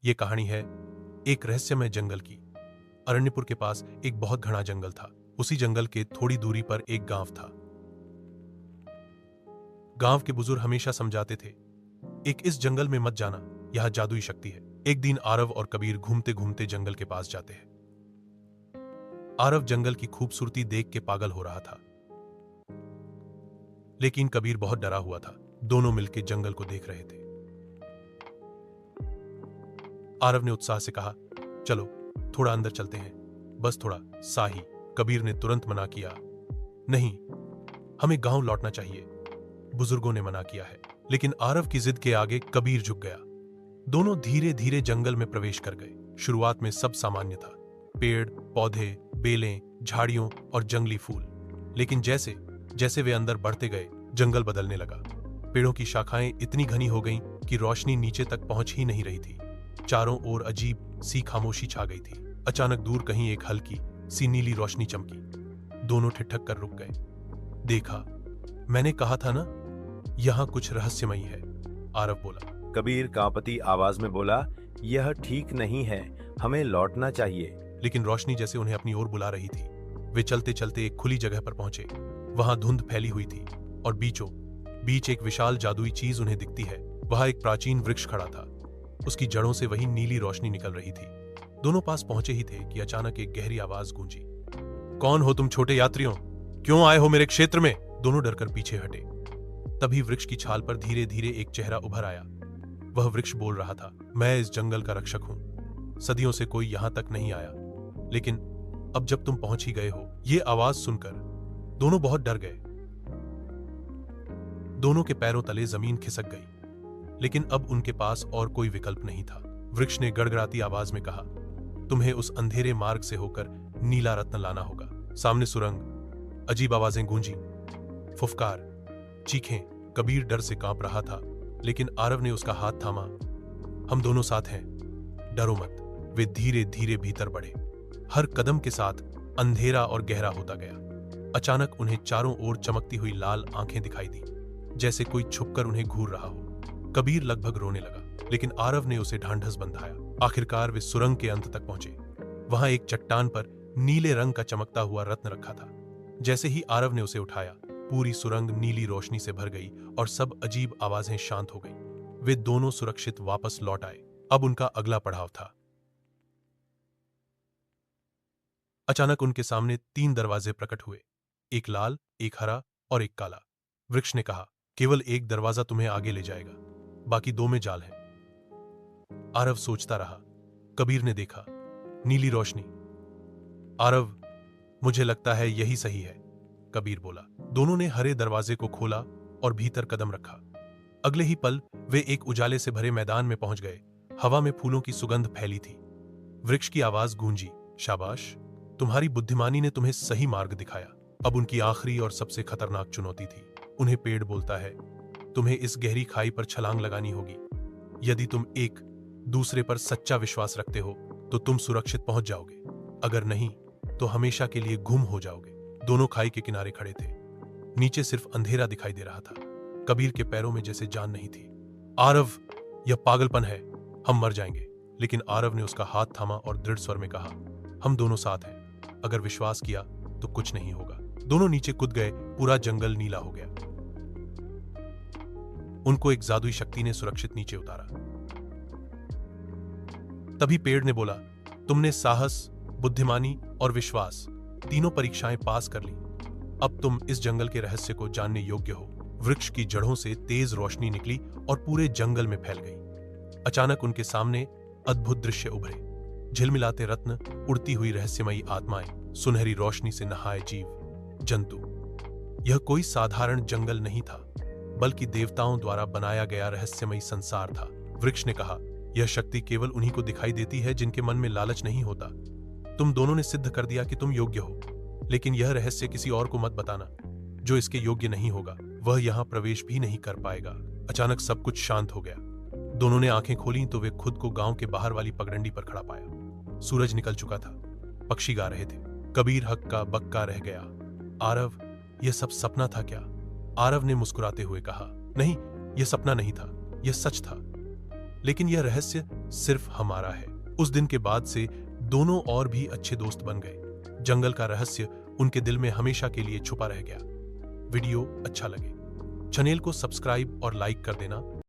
ये कहानी है एक रहस्यमय जंगल की। अरण्यपुर के पास एक बहुत घना जंगल था। उसी जंगल के थोड़ी दूरी पर एक गांव था। गांव के बुजुर्ग हमेशा समझाते थे, एक इस जंगल में मत जाना, यहां जादुई शक्ति है। एक दिन आरव और कबीर घूमते घूमते जंगल के पास जाते हैं। आरव जंगल की खूबसूरती देख के पागल हो रहा था, लेकिन कबीर बहुत डरा हुआ था। दोनों मिलकर जंगल को देख रहे थे। आरव ने उत्साह से कहा, चलो थोड़ा अंदर चलते हैं, बस थोड़ा सा ही। कबीर ने तुरंत मना किया, नहीं, हमें गांव लौटना चाहिए। बुजुर्गों ने मना किया है, लेकिन आरव की जिद के आगे कबीर झुक गया। दोनों धीरे धीरे जंगल में प्रवेश कर गए। शुरुआत में सब सामान्य था, पेड़ पौधे, बेलें, झाड़ियों और जंगली फूल। लेकिन जैसे जैसे वे अंदर बढ़ते गए, जंगल बदलने लगा। पेड़ों की शाखाएं इतनी घनी हो गईं कि रोशनी नीचे तक पहुंच ही नहीं रही थी। चारों ओर अजीब सी खामोशी छा गई थी। अचानक दूर कहीं एक हल्की सी नीली रोशनी चमकी। दोनों ठिठक कर रुक गए। देखा, मैंने कहा था ना, यहां कुछ रहस्यमयी है, आरव बोला। कबीर कांपती आवाज में बोला, यह ठीक नहीं है, हमें लौटना चाहिए। लेकिन रोशनी जैसे उन्हें अपनी ओर बुला रही थी। वे चलते चलते एक खुली जगह पर पहुंचे। वहां धुंध फैली हुई थी और बीचों बीच एक विशाल जादुई चीज उन्हें दिखती है। वहां एक प्राचीन वृक्ष खड़ा था। उसकी जड़ों से वही नीली रोशनी निकल रही थी। दोनों पास पहुंचे ही थे कि अचानक एक गहरी आवाज गूंजी, कौन हो तुम छोटे यात्रियों, क्यों आए हो मेरे क्षेत्र में? दोनों डरकर पीछे हटे। तभी वृक्ष की छाल पर धीरे धीरे एक चेहरा उभर आया। वह वृक्ष बोल रहा था, मैं इस जंगल का रक्षक हूं। सदियों से कोई यहां तक नहीं आया, लेकिन अब जब तुम पहुंच ही गए हो। ये आवाज सुनकर दोनों बहुत डर गए। दोनों के पैरों तले जमीन खिसक गई, लेकिन अब उनके पास और कोई विकल्प नहीं था। वृक्ष ने गड़गड़ाती आवाज में कहा, तुम्हें उस अंधेरे मार्ग से होकर नीला रत्न लाना होगा। सामने सुरंग। अजीब आवाजें गूंजी, फुफकार, चीखें। कबीर डर से कांप रहा था, लेकिन आरव ने उसका हाथ थामा। हम दोनों साथ हैं, डरो मत। वे धीरे धीरे भीतर बढ़े। हर कदम के साथ अंधेरा और गहरा होता गया। अचानक उन्हें चारों ओर चमकती हुई लाल आंखें दिखाई दी, जैसे कोई छुपकर उन्हें घूर रहा हो। कबीर लगभग रोने लगा, लेकिन आरव ने उसे ढांढस बंधाया। आखिरकार वे सुरंग के अंत तक पहुंचे। वहां एक चट्टान पर नीले रंग का चमकता हुआ रत्न रखा था। जैसे ही आरव ने उसे उठाया, पूरी सुरंग नीली रोशनी से भर गई और सब अजीब आवाजें शांत हो गईं। वे दोनों सुरक्षित वापस लौट आए। अब उनका अगला पड़ाव था। अचानक उनके सामने 3 दरवाजे प्रकट हुए, एक लाल, एक हरा और एक काला। वृक्ष ने कहा, केवल एक दरवाजा तुम्हें आगे ले जाएगा, बाकी 2 में जाल है। आरव सोचता रहा। कबीर ने देखा, नीली रोशनी। आरव, मुझे लगता है यही सही है, कबीर बोला। दोनों ने हरे दरवाजे को खोला और भीतर कदम रखा। अगले ही पल वे एक उजाले से भरे मैदान में पहुंच गए। हवा में फूलों की सुगंध फैली थी। वृक्ष की आवाज गूंजी, शाबाश, तुम्हारी बुद्धिमानी ने तुम्हें सही मार्ग दिखाया। अब उनकी आखिरी और सबसे खतरनाक चुनौती थी। उन्हें पेड़ बोलता है, तुम्हें इस गहरी खाई पर छलांग लगानी होगी। यदि तुम एक दूसरे पर सच्चा विश्वास रखते हो तो तुम सुरक्षित पहुंच जाओगे, अगर नहीं तो हमेशा के लिए गुम हो जाओगे। दोनों खाई के किनारे खड़े थे। नीचे सिर्फ अंधेरा दिखाई दे रहा था। कबीर के पैरों में जैसे जान नहीं थी। आरव, यह पागलपन है, हम मर जाएंगे। लेकिन आरव ने उसका हाथ थामा और दृढ़ स्वर में कहा, हम दोनों साथ हैं, अगर विश्वास किया तो कुछ नहीं होगा। दोनों नीचे कूद गए। पूरा जंगल नीला हो गया। उनको एक जादुई शक्ति ने सुरक्षित नीचे उतारा। तभी पेड़ ने बोला, तुमने साहस, बुद्धिमानी और विश्वास तीनों परीक्षाएं पास कर ली। अब तुम इस जंगल के रहस्य को जानने योग्य हो। वृक्ष की जड़ों से तेज रोशनी निकली और पूरे जंगल में फैल गई। अचानक उनके सामने अद्भुत दृश्य उभरे। झिलमिलाते रत्न, उड़ती हुई रहस्यमयी आत्माएं, सुनहरी रोशनी से नहाए जीव जंतु। यह कोई साधारण जंगल नहीं था, बल्कि देवताओं द्वारा बनाया गया रहस्यमयी संसार था। वृक्ष ने कहा, यह शक्ति केवल उन्हीं को दिखाई देती है जिनके मन में लालच नहीं होता। तुम दोनों ने सिद्ध कर दिया कि तुम योग्य हो, लेकिन यह रहस्य किसी और को मत बताना। जो इसके योग्य नहीं होगा वह यहां प्रवेश भी नहीं कर पाएगा। अचानक सब कुछ शांत हो गया। दोनों ने आंखें खोली तो वे खुद को गांव के बाहर वाली पगडंडी पर खड़ा पाया। सूरज निकल चुका था, पक्षी गा रहे थे। कबीर हक्का बक्का रह गया। आरव, यह सब सपना था क्या? आरव ने मुस्कुराते हुए कहा, नहीं, यह सपना नहीं था, यह सच था। लेकिन यह रहस्य सिर्फ हमारा है। उस दिन के बाद से दोनों और भी अच्छे दोस्त बन गए। जंगल का रहस्य उनके दिल में हमेशा के लिए छुपा रह गया। वीडियो अच्छा लगे चैनल को सब्सक्राइब और लाइक कर देना।